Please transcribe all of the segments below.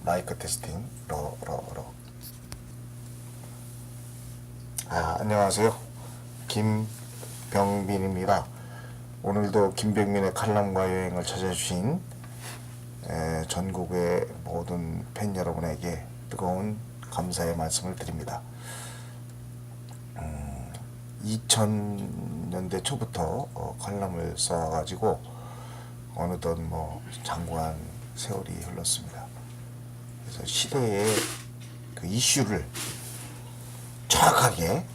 마이크 테스팅. 안녕하세요. 김병민입니다. 오늘도 김병민의 칼럼과 여행을 찾아주신 전국의 모든 팬 여러분에게 뜨거운 감사의 말씀을 드립니다. 2000년대 초부터 칼럼을 써가지고 어느덧 장구한 세월이 흘렀습니다. 그래서 시대의 그 이슈를 정확하게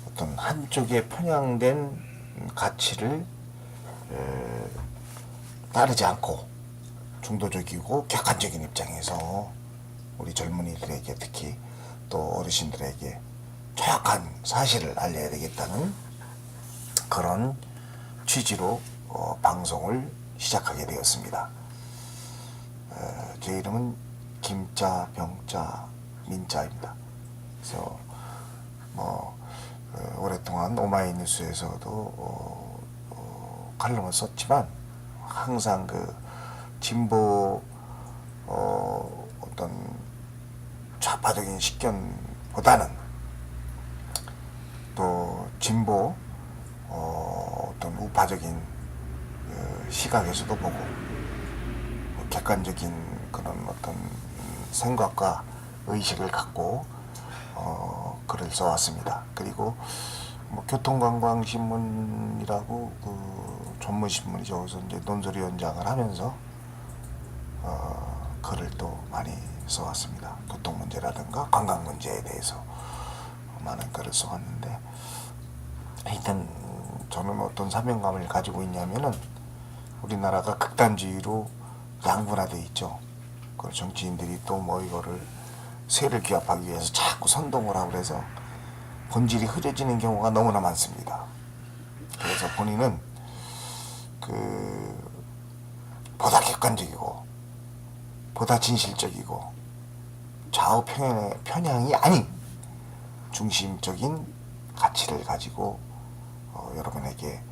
어떤 한쪽에 편향된 가치를 따르지 않고 중도적이고 객관적인 입장에서 우리 젊은이들에게, 특히 또 어르신들에게 정확한 사실을 알려야 되겠다는 그런 취지로 방송을 시작하게 되었습니다. 제 이름은 김자, 병자, 민자입니다. 그래서 오랫동안 오마이뉴스에서도 칼럼을 썼지만 항상 그 진보 어떤 좌파적인 식견보다는 또 진보 어떤 우파적인 시각에서도 보고 객관적인 그런 어떤 생각과 의식을 갖고 글을 써왔습니다. 그리고 교통관광신문이라고 그 전문신문이 저기서 이제 논설위 원장을 하면서 글을 또 많이 써왔습니다. 교통 문제라든가 관광 문제에 대해서 많은 글을 써왔는데, 하여튼 저는 어떤 사명감을 가지고 있냐면은 우리나라가 극단주의로 양분화되어 있죠. 그 정치인들이 또 이거를 세를 규합하기 위해서 자꾸 선동을 하고 그래서 본질이 흐려지는 경우가 너무나 많습니다. 그래서 본인은 보다 객관적이고 보다 진실적이고 좌우 편향이 아닌 중심적인 가치를 가지고 여러분에게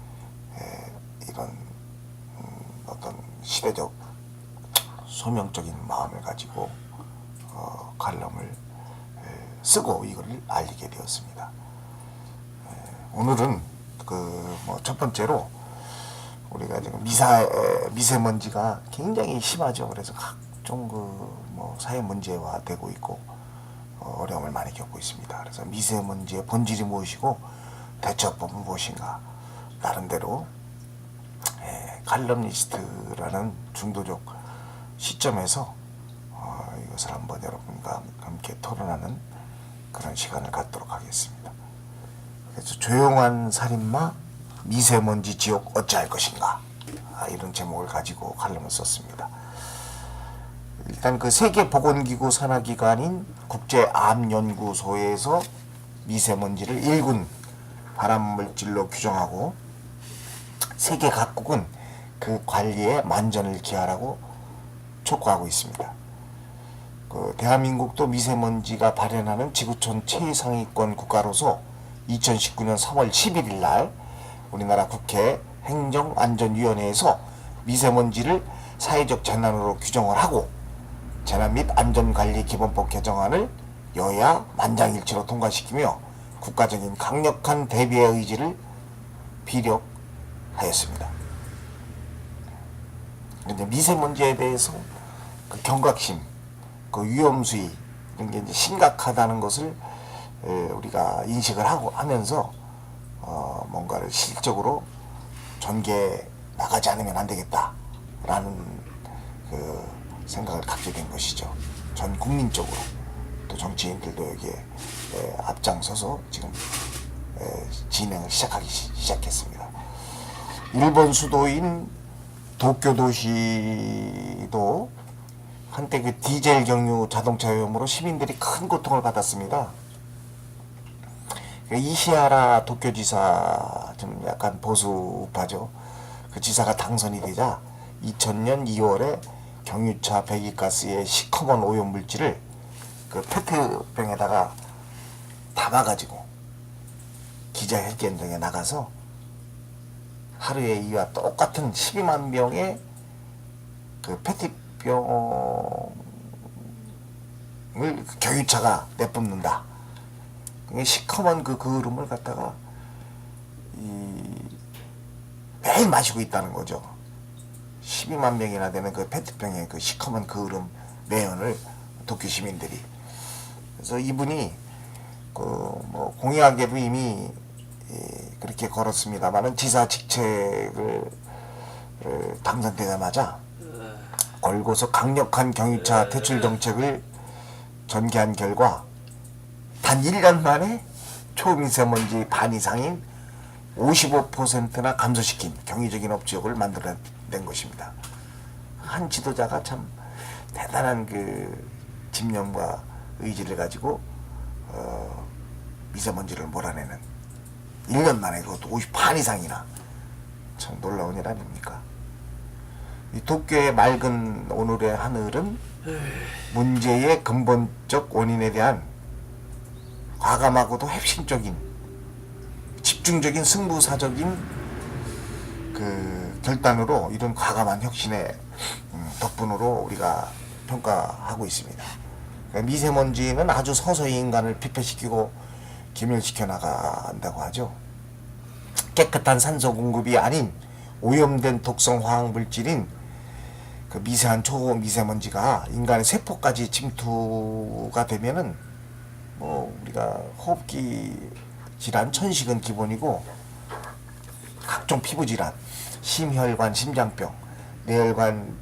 이런 어떤 시대적 소명적인 마음을 가지고 칼럼을 쓰고 이걸 알리게 되었습니다. 오늘은 첫 번째로 우리가 지금 미세먼지가 굉장히 심하죠. 그래서 각종 사회 문제화 되고 있고 어려움을 많이 겪고 있습니다. 그래서 미세먼지의 본질이 무엇이고 대처법은 무엇인가, 나름대로 칼럼니스트라는 중도적 시점에서 이것을 한번 여러분과 함께 토론하는 그런 시간을 갖도록 하겠습니다. 그래서 조용한 살인마, 미세먼지 지옥 어찌할 것인가, 이런 제목을 가지고 칼럼을 썼습니다. 일단 그 세계보건기구 산하기관인 국제암연구소에서 미세먼지를 1군 발암물질로 규정하고 세계 각국은 그 관리에 만전을 기하라고 촉구하고 있습니다. 대한민국도 미세먼지가 발현하는 지구촌 최상위권 국가로서 2019년 3월 11일 날 우리나라 국회 행정안전위원회에서 미세먼지를 사회적 재난으로 규정을 하고 재난 및 안전관리 기본법 개정안을 여야 만장일치로 통과시키며 국가적인 강력한 대비의 의지를 피력하였습니다. 이제 미세먼지에 대해서 그 경각심, 그 위험수위 이런 게 이제 심각하다는 것을 우리가 인식을 하면서 뭔가를 실질적으로 전개해 나가지 않으면 안 되겠다라는 그 생각을 갖게 된 것이죠. 전 국민적으로. 또 정치인들도 여기에 앞장서서 지금 진행을 시작했습니다. 일본 수도인 도쿄 도시도 한때 그 디젤 경유 자동차 오염으로 시민들이 큰 고통을 받았습니다. 이시하라 도쿄지사, 좀 약간 보수 우파죠. 그 지사가 당선이 되자 2000년 2월에 경유차 배기가스의 시커먼 오염물질을 그 페트병에다가 담아가지고 기자회견장에 나가서 하루에 이와 똑같은 12만 명의 그 전염병을 경유차가 내뿜는다. 시커먼 그 그을음을 갖다가 매일 마시고 있다는 거죠. 12만 명이나 되는 그 페트병의 그 시커먼 그을음 내연을 도쿄 시민들이. 그래서 이분이 그 뭐 공약에도 이미 그렇게 걸었습니다만은 지사 직책을 당선되자마자 걸고서 강력한 경유차 퇴출 정책을 전개한 결과 단 1년 만에 초미세먼지 반 이상인 55%나 감소시킨 경이적인 업적을 만들어낸 것입니다. 한 지도자가 참 대단한 그 집념과 의지를 가지고 미세먼지를 몰아내는 1년 만에 그것도 50반 이상이나 참 놀라운 일 아닙니까? 이 도쿄의 맑은 오늘의 하늘은 문제의 근본적 원인에 대한 과감하고도 핵심적인 집중적인 승부사적인 그 결단으로 이런 과감한 혁신의 덕분으로 우리가 평가하고 있습니다. 미세먼지는 아주 서서히 인간을 피폐시키고 기멸시켜 나간다고 하죠. 깨끗한 산소 공급이 아닌 오염된 독성 화학 물질인 그 미세한 초미세먼지가 인간의 세포까지 침투가 되면은 뭐 우리가 호흡기 질환, 천식은 기본이고 각종 피부 질환, 심혈관, 심장병, 뇌혈관,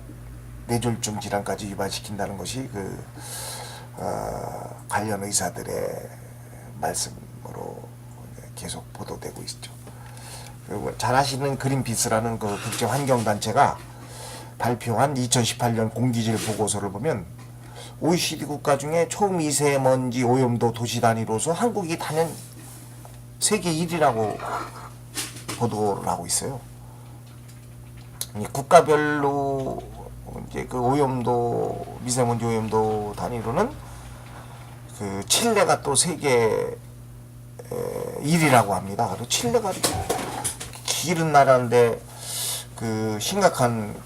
뇌졸중 질환까지 유발시킨다는 것이 그 관련 의사들의 말씀으로 계속 보도되고 있죠. 그리고 잘 아시는 그린피스라는 그 국제 환경 단체가 발표한 2018년 공기질 보고서를 보면 OECD 국가 중에 초미세먼지 오염도 도시 단위로서 한국이 단연 세계 1위라고 보도를 하고 있어요. 국가별로 이제 그 오염도 미세먼지 오염도 단위로는 그 칠레가 또 세계 1위라고 합니다. 그리고 칠레가 길은 나라인데 그 심각한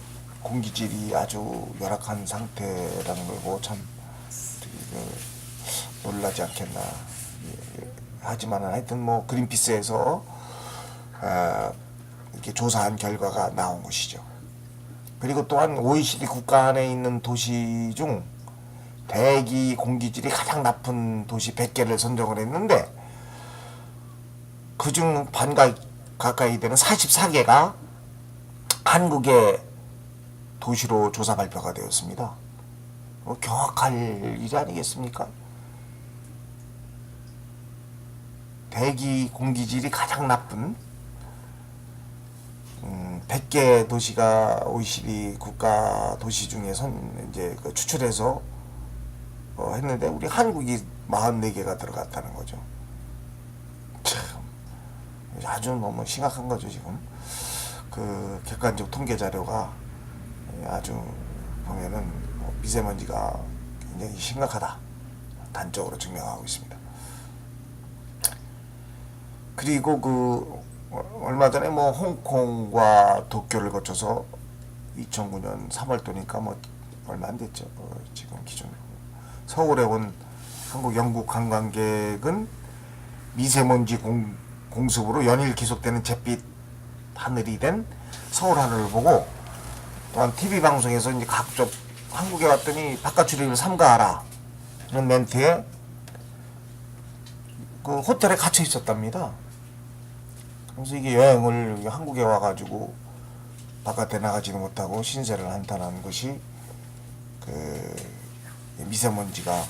공기질이 아주 열악한 상태라는 걸 보고 참 놀라지 않겠나. 하지만은 하여튼 뭐 그린피스에서 이렇게 조사한 결과가 나온 것이죠. 그리고 또한 OECD 국가 안에 있는 도시 중 대기 공기질이 가장 나쁜 도시 100개를 선정을 했는데 그중 반 가까이 되는 44개가 한국의 도시로 조사 발표가 되었습니다. 경악할 일이 아니겠습니까? 대기 공기질이 가장 나쁜 100개 도시가 OECD 국가 도시 중에선 이제 그 추출해서 했는데 우리 한국이 44개가 들어갔다는 거죠. 참 아주 너무 심각한 거죠 지금. 그 객관적 통계 자료가 아주 보면은 미세먼지가 굉장히 심각하다 단적으로 증명하고 있습니다. 그리고 그 얼마 전에 뭐 홍콩과 도쿄를 거쳐서 2009년 3월도니까 뭐 얼마 안 됐죠. 지금 기준으로 서울에 온 한국 영국 관광객은 미세먼지 공습으로 연일 계속되는 잿빛 하늘이 된 서울 하늘을 보고 또한 TV 방송에서 이제 각종 한국에 왔더니 바깥 출입을 삼가하라 이런 멘트에 그 호텔에 갇혀 있었답니다. 그래서 이게 여행을 한국에 와가지고 바깥에 나가지도 못하고 신세를 한탄하는 것이 그 미세먼지가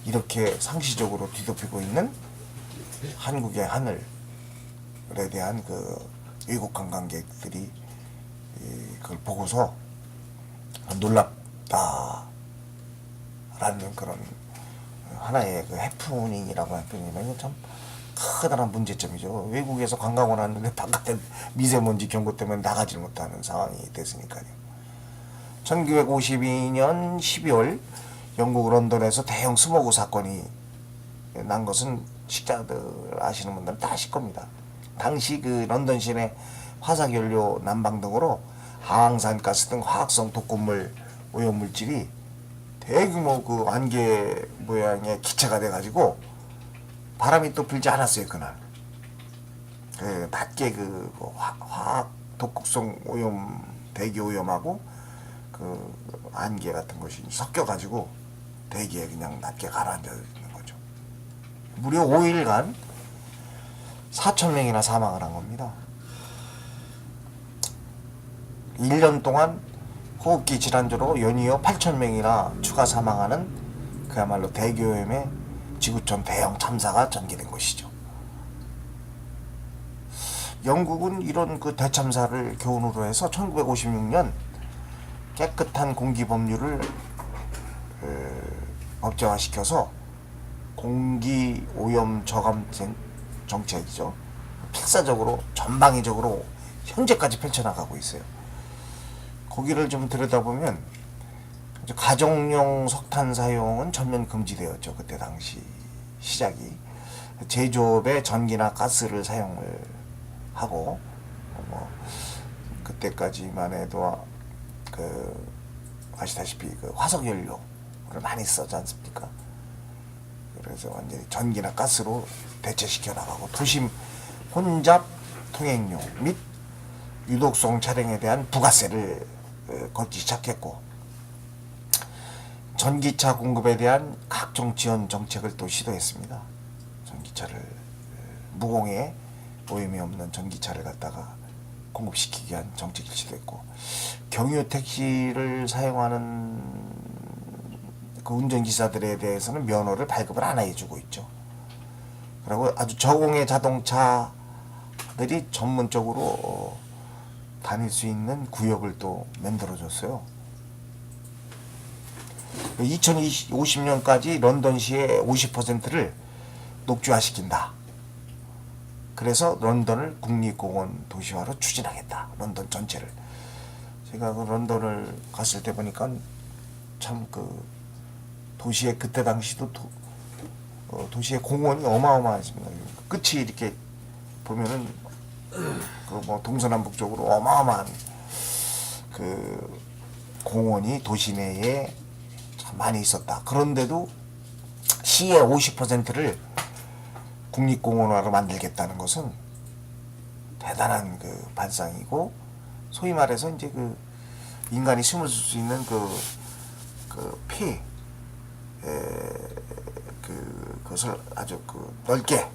이렇게 상시적으로 뒤덮이고 있는 한국의 하늘에 대한 그 외국 관광객들이 그걸 보고서 놀랍다라는 그런 하나의 그 해프닝이라고 해프닝이면 참 커다란 문제점이죠. 외국에서 관광을 왔는데 바깥에 미세먼지 경고 때문에 나가지 못하는 상황이 됐으니까요. 1952년 12월 영국 런던에서 대형 스모그 사건이 난 것은 식자들 아시는 분들은 다 아실 겁니다. 당시 그 런던 시내 화석연료 난방 등으로 항산가스 등 화학성 독극물 오염물질이 대규모 그 안개 모양의 기체가 돼가지고 바람이 또 불지 않았어요 그날. 그 낮게 그 화학 독극성 오염, 대기 오염하고 그 안개 같은 것이 섞여가지고 대기에 그냥 낮게 가라앉아 있는 거죠. 무려 5일간 4,000명이나 사망을 한 겁니다. 1년 동안 호흡기 질환으로 연이어 8,000명이나 추가 사망하는 그야말로 대기오염의 지구촌 대형 참사가 전개된 것이죠. 영국은 이런 그 대참사를 교훈으로 해서 1956년 깨끗한 공기 법률을 법제화시켜서 공기 오염 저감 정책이죠. 필사적으로 전방위적으로 현재까지 펼쳐나가고 있어요. 거기를 좀 들여다보면 가정용 석탄 사용은 전면 금지되었죠. 그때 당시 시작이. 제조업에 전기나 가스를 사용을 하고 그때까지만 해도 그 아시다시피 그 화석 연료를 많이 쓰지 않습니까? 그래서 완전히 전기나 가스로 대체시켜 나가고 도심 혼잡 통행료 및 유독성 차량에 대한 부가세를 걷기 시작했고 전기차 공급에 대한 각종 지원 정책을 또 시도했습니다. 전기차를 무공해 오염이 없는 전기차를 갖다가 공급시키기 위한 정책을 시도했고 경유 택시를 사용하는 그 운전기사들에 대해서는 면허를 발급을 안 해주고 있죠. 그리고 아주 저공해 자동차들이 전문적으로 다닐 수 있는 구역을 또 만들어줬어요. 2050년까지 런던시의 50%를 녹주화시킨다. 그래서 런던을 국립공원 도시화로 추진하겠다. 런던 전체를. 제가 그 런던을 갔을 때 보니까 참 그 도시의 그때 당시도 도시의 공원이 어마어마했습니다. 끝이 이렇게 보면은 그 뭐 동서남북쪽으로 어마어마한 그 공원이 도시 내에 참 많이 있었다. 그런데도 시의 50%를 국립공원화로 만들겠다는 것은 대단한 그 발상이고 소위 말해서 이제 그 인간이 숨을 쉴 수 있는 그것을 아주 그 넓게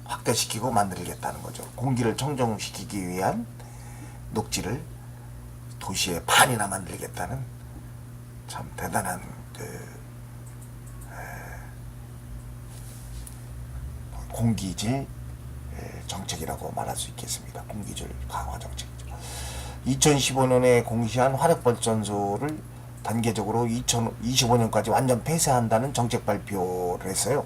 확대시키고 만들겠다는 거죠. 공기를 청정시키기 위한 녹지를 도시의 반이나 만들겠다는 참 대단한 공기질 정책이라고 말할 수 있겠습니다. 공기질 강화 정책이죠. 2015년에 공시한 화력발전소를 단계적으로 2025년까지 완전 폐쇄한다는 정책 발표를 했어요.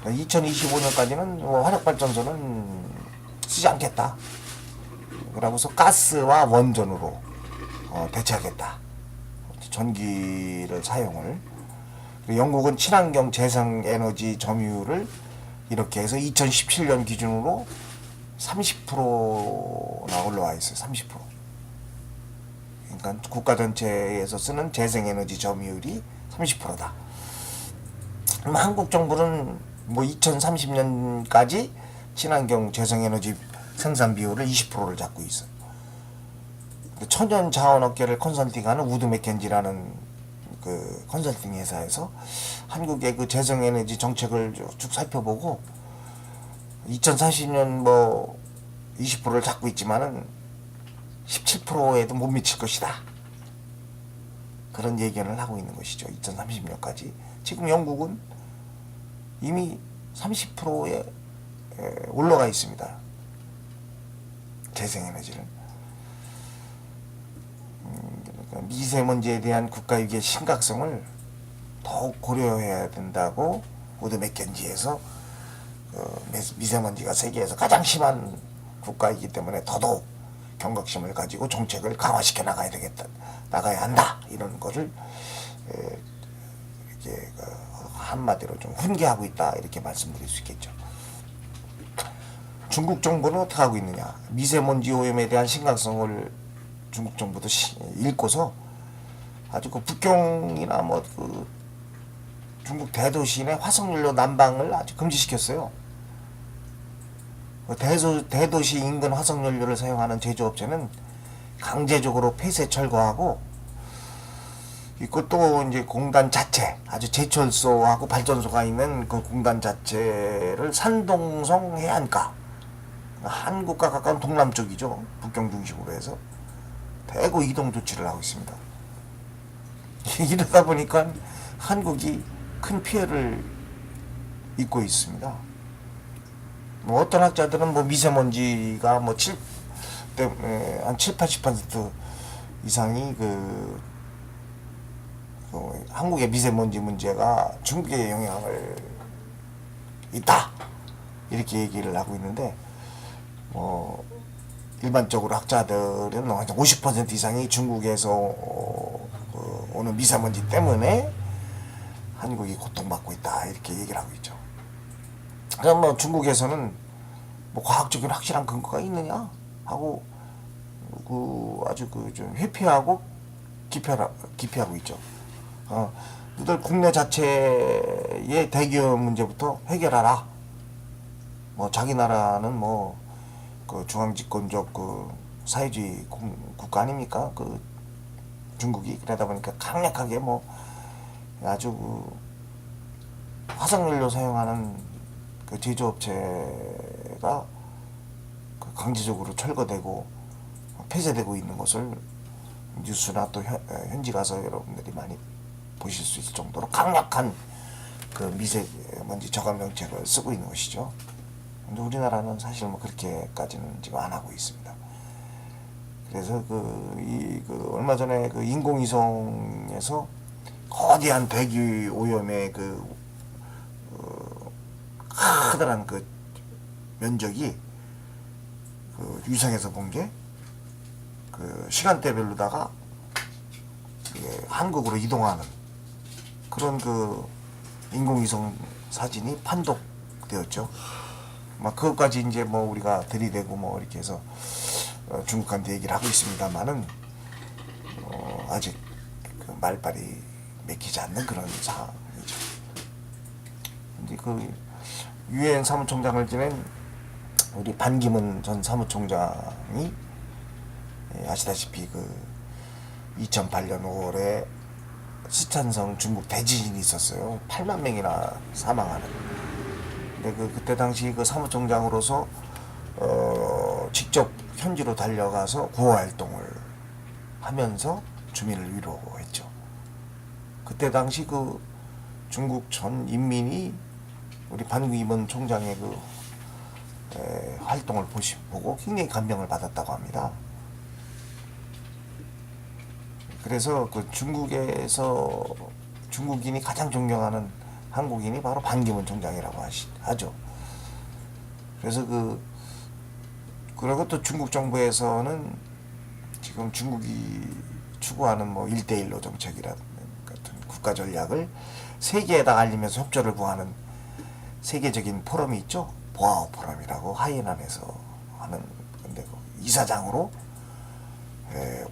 2025년까지는 화력발전소는 쓰지 않겠다. 그러고서 가스와 원전으로 대체하겠다. 전기를 사용을. 영국은 친환경 재생에너지 점유율을 이렇게 해서 2017년 기준으로 30%나 올라와 있어요. 30%. 그러니까 국가 전체에서 쓰는 재생에너지 점유율이 30%다. 그럼 한국 정부는 뭐 2030년까지 친환경 재생에너지 생산 비율을 20%를 잡고 있어요. 천연 자원 업계를 컨설팅하는 우드 맥켄지라는 그 컨설팅 회사에서 한국의 그 재생에너지 정책을 쭉 살펴보고 2040년 뭐 20%를 잡고 있지만은 17%에도 못 미칠 것이다. 그런 예견을 하고 있는 것이죠. 2030년까지. 지금 영국은 이미 30%에 올라가 있습니다. 재생에너지를. 미세먼지에 대한 국가위기의 심각성을 더욱 고려해야 된다고 우드 맥켄지에서 미세먼지가 세계에서 가장 심한 국가이기 때문에 더더욱 경각심을 가지고 정책을 강화시켜 나가야 한다. 이런 거를 이렇게 한마디로 좀 훈계하고 있다. 이렇게 말씀드릴 수 있겠죠. 중국 정부는 어떻게 하고 있느냐? 미세먼지 오염에 대한 심각성을 중국 정부도 읽고서 아주 그 북경이나 뭐 그 중국 대도시 내 화석연료 난방을 아주 금지시켰어요. 대도시 인근 화석연료를 사용하는 제조업체는 강제적으로 폐쇄 철거하고, 이것도 이제 공단 자체, 아주 제철소하고 발전소가 있는 그 공단 자체를 산동성 해안가, 한국과 가까운 동남쪽이죠. 북경 중심으로 해서 대거 이동 조치를 하고 있습니다. 이러다 보니까 한국이 큰 피해를 입고 있습니다. 뭐 어떤 학자들은 뭐 미세먼지가 뭐 한 7, 80% 이상이 한국의 미세먼지 문제가 중국에 영향을 있다, 이렇게 얘기를 하고 있는데, 일반적으로 학자들은 50% 이상이 중국에서 오는 미세먼지 때문에 한국이 고통받고 있다, 이렇게 얘기를 하고 있죠. 그럼 뭐 중국에서는 뭐 과학적인 확실한 근거가 있느냐 하고 아주 좀 회피하고 기피하고 있죠. 너들 국내 자체의 대기업 문제부터 해결하라. 뭐 자기 나라는 뭐 그 중앙집권적 그 사회주의 국가 아닙니까? 그 중국이. 그러다 보니까 강력하게 뭐 아주 화석연료 사용하는 그 제조업체가 강제적으로 철거되고 폐쇄되고 있는 것을 뉴스나 또 현지 가서 여러분들이 많이 보실 수 있을 정도로 강력한 그 미세먼지 저감 정책을 쓰고 있는 것이죠. 근데 우리나라는 사실 뭐 그렇게까지는 지금 안 하고 있습니다. 그래서 얼마 전에 그 인공위성에서 거대한 대기 오염의 커다란 그 면적이 위성에서 본 게 시간대별로다가 한국으로 이동하는 그런 인공위성 사진이 판독되었죠. 막 그것까지 이제 뭐 우리가 들이대고 뭐 이렇게 해서 중국한테 얘기를 하고 있습니다만은 아직 말발이 맥히지 않는 그런 상황이죠. 근데 유엔 사무총장을 지낸 우리 반기문 전 사무총장이 아시다시피 2008년 5월에 시촨성 중국 대지진이 있었어요. 8만 명이나 사망하는. 근데 그때 당시 사무총장으로서 직접 현지로 달려가서 구호 활동을 하면서 주민을 위로했죠. 그때 당시 중국 전 인민이 우리 반기문 총장의 활동을 보고 굉장히 감명을 받았다고 합니다. 그래서 중국에서 중국인이 가장 존경하는 한국인이 바로 반기문 총장이라고 하죠. 그래서 그리고 또 중국 정부에서는 지금 중국이 추구하는 뭐 1대1로 정책이라든 같은 국가 전략을 세계에다 알리면서 협조를 구하는 세계적인 포럼이 있죠. 보아오 포럼이라고 하이난에서 하는 건데 이사장으로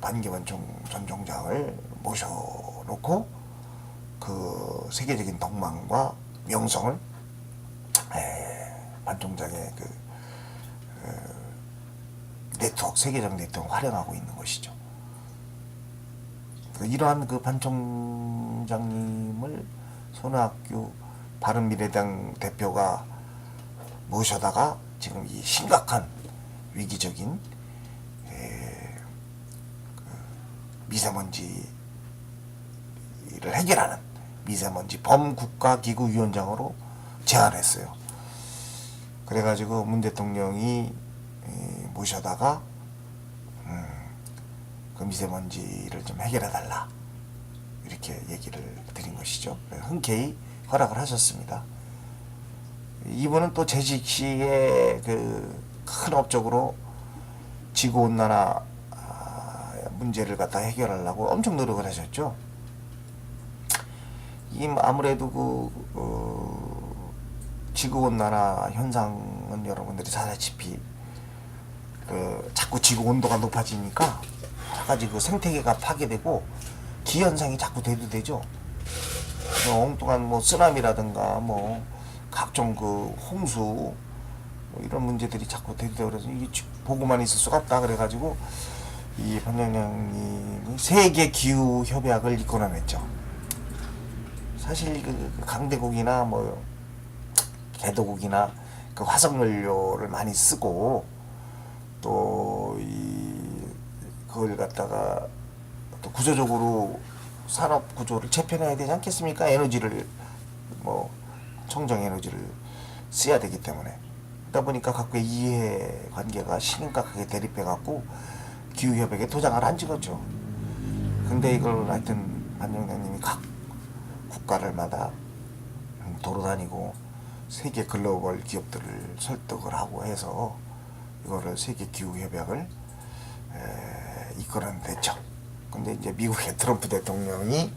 반기문 전 총장을 모셔놓고 세계적인 덕망과 명성을 반 총장의 세계적 네트워크 활용하고 있는 것이죠. 이러한 반 총장님을 손학규 바른미래당 대표가 모셔다가 지금 이 심각한 위기적인 미세먼지를 해결하는 미세먼지 범국가기구위원장으로 제안했어요. 그래가지고 문 대통령이 모셔다가 그 미세먼지를 좀 해결해달라 이렇게 얘기를 드린 것이죠. 흔쾌히 허락을 하셨습니다. 이분은 또 재직 시에 큰 업적으로 지구온난화 문제를 갖다 해결하려고 엄청 노력을 하셨죠. 아무래도 지구온난화 현상은 여러분들이 잘 알다시피 자꾸 지구 온도가 높아지니까 가지 그 생태계가 파괴되고 기현상이 자꾸 대두되죠. 엉뚱한 뭐 쓰나미라든가 뭐 각종 그 홍수 뭐 이런 문제들이 자꾸 대두되고 그래서 이게 보고만 있을 수가 없다 그래가지고 이 반장님이 세계 기후 협약을 이끌어냈죠. 사실 그 강대국이나 뭐 개도국이나 그 화석연료를 많이 쓰고 또 그걸 갖다가 또 구조적으로 산업 구조를 재편해야 되지 않겠습니까? 에너지를 뭐 청정 에너지를 써야 되기 때문에 그러다 보니까 각국의 이해 관계가 심각하게 대립해 갖고 기후 협약에 도장을 안 찍었죠. 근데 이걸 하여튼 반장님이 각 국가를마다 돌아다니고 세계 글로벌 기업들을 설득을 하고 해서 이거를 세계 기후 협약을 이끌어냈죠. 근데 이제 미국의 트럼프 대통령이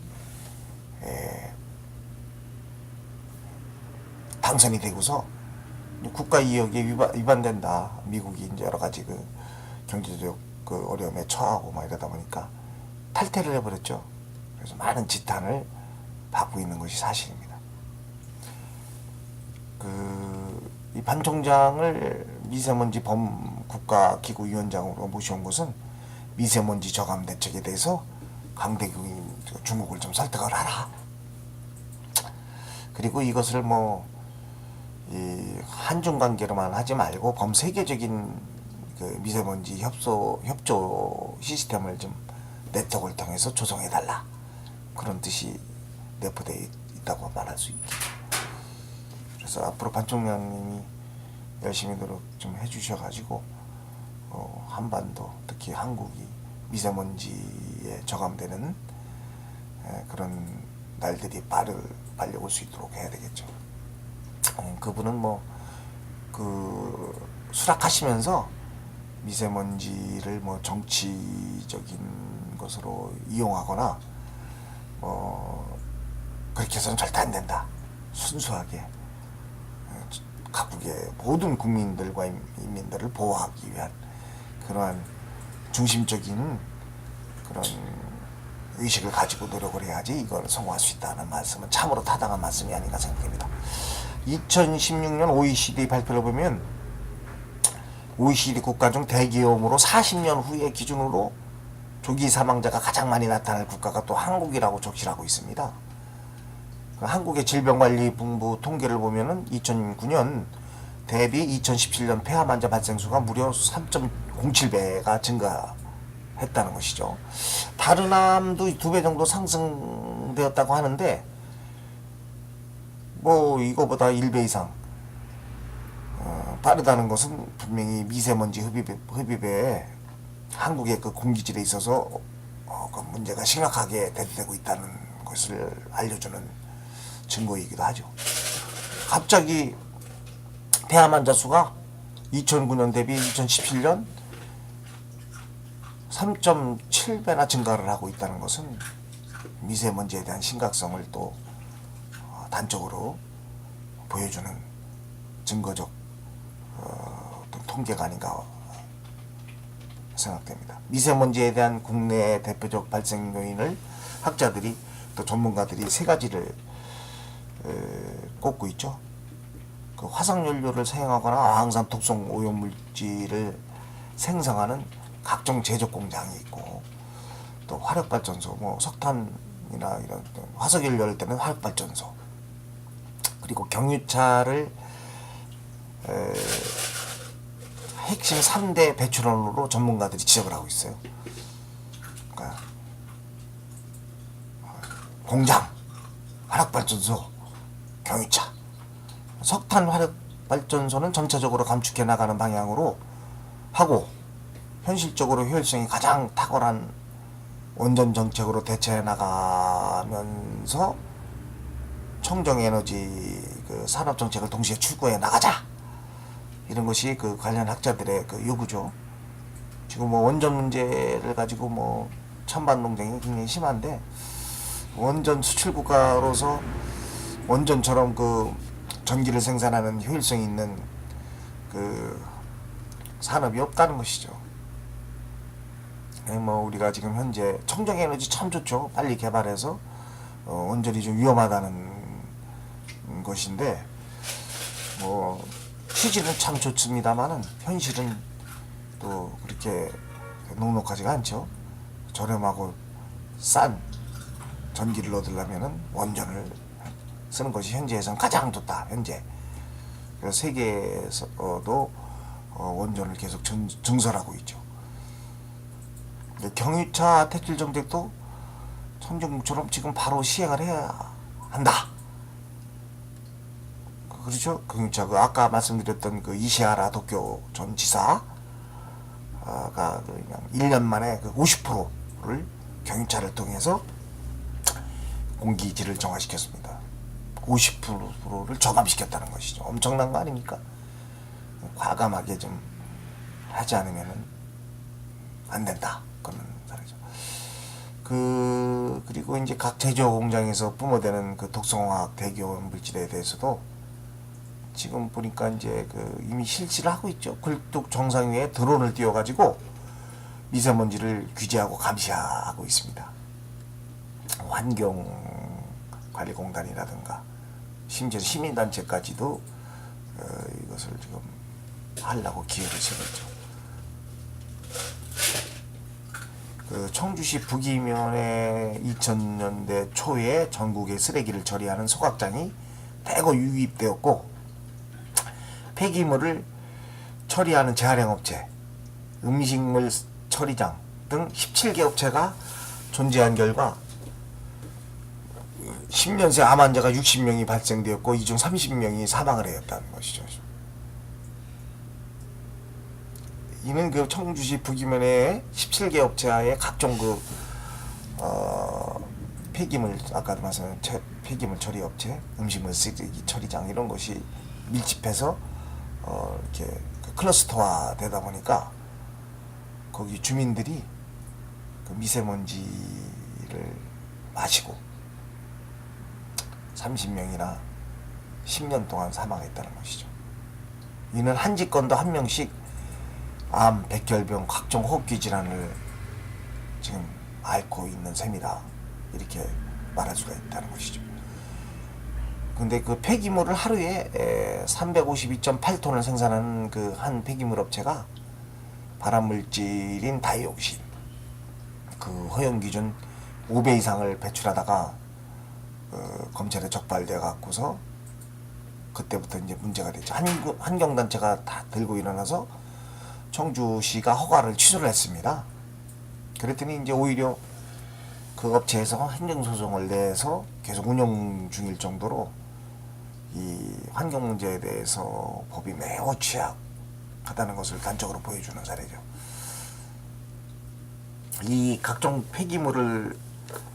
당선이 되고서 국가 이익에 위반된다. 미국이 이제 여러 가지 그 경제적 그 어려움에 처하고 막 이러다 보니까 탈퇴를 해버렸죠. 그래서 많은 지탄을 받고 있는 것이 사실입니다. 이 반 총장을 미세먼지 범국가기구위원장으로 모셔온 것은 미세먼지 저감 대책에 대해서 강대국인 중국을 좀 설득을 하라. 그리고 이것을 뭐 한중 관계로만 하지 말고 범세계적인 그 미세먼지 협조 시스템을 좀 네트워크를 통해서 조성해 달라. 그런 뜻이 내포되어 있다고 말할 수 있겠죠. 그래서 앞으로 반 총장님이 열심히 노력 좀 해주셔가지고 한반도 특히 한국이 미세먼지에 저감되는 그런 날들이 빨리 올 수 있도록 해야 되겠죠. 그분은 뭐 그 수락하시면서 미세먼지를 뭐 정치적인 것으로 이용하거나 뭐 그렇게 해서는 절대 안 된다. 순수하게 각국의 모든 국민들과 인민들을 보호하기 위한 그러한 중심적인 그런 의식을 가지고 노력을 해야지 이걸 성공할 수 있다는 말씀은 참으로 타당한 말씀이 아닌가 생각합니다. 2016년 OECD 발표를 보면 OECD 국가 중 대기업으로 40년 후의 기준으로 조기 사망자가 가장 많이 나타날 국가가 또 한국이라고 적시하고 있습니다. 한국의 질병관리본부 통계를 보면은 2009년 대비 2017년 폐암 환자 발생수가 무려 3.07배가 증가했다는 것이죠. 다른 암도 2배 정도 상승되었다고 하는데 뭐 이거보다 1배 이상 빠르다는 것은 분명히 미세먼지 흡입에 한국의 그 공기질에 있어서 그 문제가 심각하게 대두되고 있다는 것을 알려주는 증거이기도 하죠. 갑자기 폐암 환자 수가 2009년 대비 2017년 3.7배나 증가를 하고 있다는 것은 미세먼지에 대한 심각성을 또 단적으로 보여주는 증거적 통계가 아닌가 생각됩니다. 미세먼지에 대한 국내 대표적 발생 요인을 학자들이 또 전문가들이 세 가지를 꼽고 있죠. 그 화석연료를 사용하거나 어항산 독성 오염물질을 생성하는 각종 제조 공장이 있고 또 화력발전소, 뭐 석탄이나 이런 화석연료를 때는 화력발전소, 그리고 경유차를 핵심 3대 배출원으로 전문가들이 지적을 하고 있어요. 그러니까 공장, 화력발전소, 경유차. 석탄 화력발전소는 전체적으로 감축해 나가는 방향으로 하고 현실적으로 효율성이 가장 탁월한 원전 정책으로 대체해 나가면서 청정에너지 그 산업 정책을 동시에 추구해 나가자. 이런 것이 그 관련 학자들의 그 요구죠. 지금 뭐 원전 문제를 가지고 뭐 찬반 논쟁이 굉장히 심한데 원전 수출 국가로서 원전처럼 그 전기를 생산하는 효율성이 있는 그 산업이 없다는 것이죠. 뭐 우리가 지금 현재 청정에너지 참 좋죠. 빨리 개발해서 온전히 좀 위험하다는 것인데 뭐 취지는 참 좋습니다만은 현실은 또 그렇게 녹록하지가 않죠. 저렴하고 싼 전기를 얻으려면은 원전을 쓰는 것이 현재에선 가장 좋다. 현재 그래서 세계에서도 원전을 계속 증설하고 있죠. 경유차 대출 정책도 선진국처럼 지금 바로 시행을 해야 한다. 그렇죠? 경유차 그 아까 말씀드렸던 그 이시하라 도쿄 전 지사가 그냥 1년 만에 그 50%를 경유차를 통해서 공기질을 정화시켰습니다. 50%를 저감시켰다는 것이죠. 엄청난 거 아닙니까? 과감하게 좀 하지 않으면은 안 된다. 그런 사례죠. 그리고 이제 각 제조 공장에서 뿜어대는 그 독성화학 대기오염 물질에 대해서도 지금 보니까 이제 이미 실시를 하고 있죠. 굴뚝 정상 위에 드론을 띄워가지고 미세먼지를 규제하고 감시하고 있습니다. 환경관리공단이라든가 심지어 시민단체까지도 이것을 지금 하려고 기회를 세웠죠. 청주시 북이면에 2000년대 초에 전국의 쓰레기를 처리하는 소각장이 대거 유입되었고 폐기물을 처리하는 재활용 업체, 음식물 처리장 등 17개 업체가 존재한 결과 10년 새 암 환자가 60명이 발생되었고 이 중 30명이 사망을 하였다는 것이죠. 이는 그 청주시 북이면에 17개 업체의 각종 폐기물, 아까도 말씀한 폐기물 처리 업체, 음식물 쓰레기 처리장 이런 것이 밀집해서 이렇게 클러스터화 되다 보니까 거기 주민들이 그 미세먼지를 마시고 30명이나 10년 동안 사망했다는 것이죠. 이는 한 집권도 한 명씩 암, 백혈병, 각종 호흡기 질환을 지금 앓고 있는 셈이다. 이렇게 말할 수가 있다는 것이죠. 근데 그 폐기물을 하루에 352.8톤을 생산하는 그 한 폐기물 업체가 발암물질인 다이옥신 그 허용 기준 5배 이상을 배출하다가 검찰에 적발돼 갖고서 그때부터 이제 문제가 됐죠. 환경단체가 다 들고 일어나서 청주시가 허가를 취소를 했습니다. 그랬더니 이제 오히려 그 업체에서 행정소송을 내서 계속 운영 중일 정도로 이 환경 문제에 대해서 법이 매우 취약하다는 것을 단적으로 보여주는 사례죠. 이 각종 폐기물을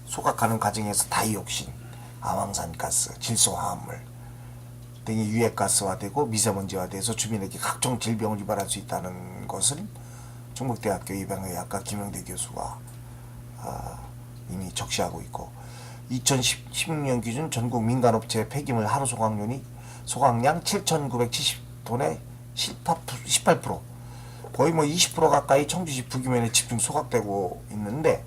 소각하는 과정에서 다이옥신, 암황산가스, 질소화합물 등이 유해가스화되고 미세먼지화돼서 주민에게 각종 질병을 유발할 수 있다는 것을 충북대학교 입양의학과 김영대 교수가 이미 적시하고 있고 2016년 기준 전국 민간업체 폐기물 하루 소각량 7,970톤의 18% 거의 뭐 20% 가까이 청주시 북이면에 집중 소각되고 있는데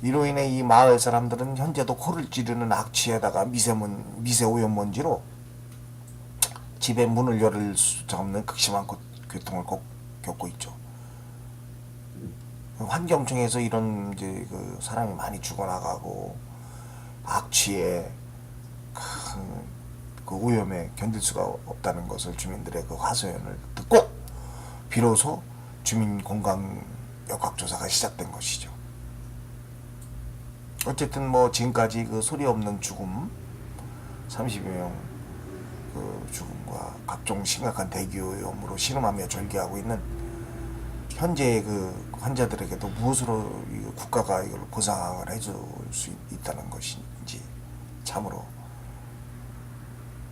이로 인해 이 마을 사람들은 현재도 코를 찌르는 악취에다가 미세오염 먼지로 집에 문을 열을 수 없는 극심한 고통을 겪고 있죠. 환경청에서 이런 이제 사람이 많이 죽어나가고 악취에 그 오염에 견딜 수가 없다는 것을 주민들의 그 하소연을 듣고 비로소 주민 건강 역학조사가 시작된 것이죠. 어쨌든 뭐 지금까지 그 소리 없는 죽음 30여 명 그 죽음과 각종 심각한 대기오염으로 신음하며 절규하고 있는 현재의 그 환자들에게도 무엇으로 국가가 이걸 보상을 해줄 수 있다는 것인지 참으로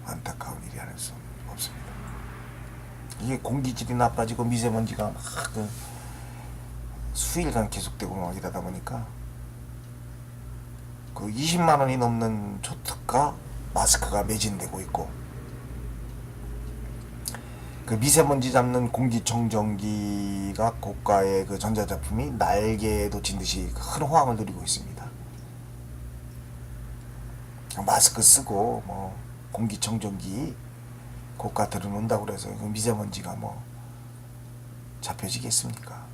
안타까운 일이 아닐 수 없습니다. 이게 공기질이 나빠지고 미세먼지가 막 수일간 계속되고 막 이러다 보니까 그 20만 원이 넘는 초특가 마스크가 매진되고 있고 그 미세먼지 잡는 공기청정기가 고가의 그 전자제품이 날개도 진 듯이 큰 호황을 누리고 있습니다. 마스크 쓰고 뭐 공기청정기 고가 들어놓는다고 그래서 그 미세먼지가 뭐 잡혀지겠습니까?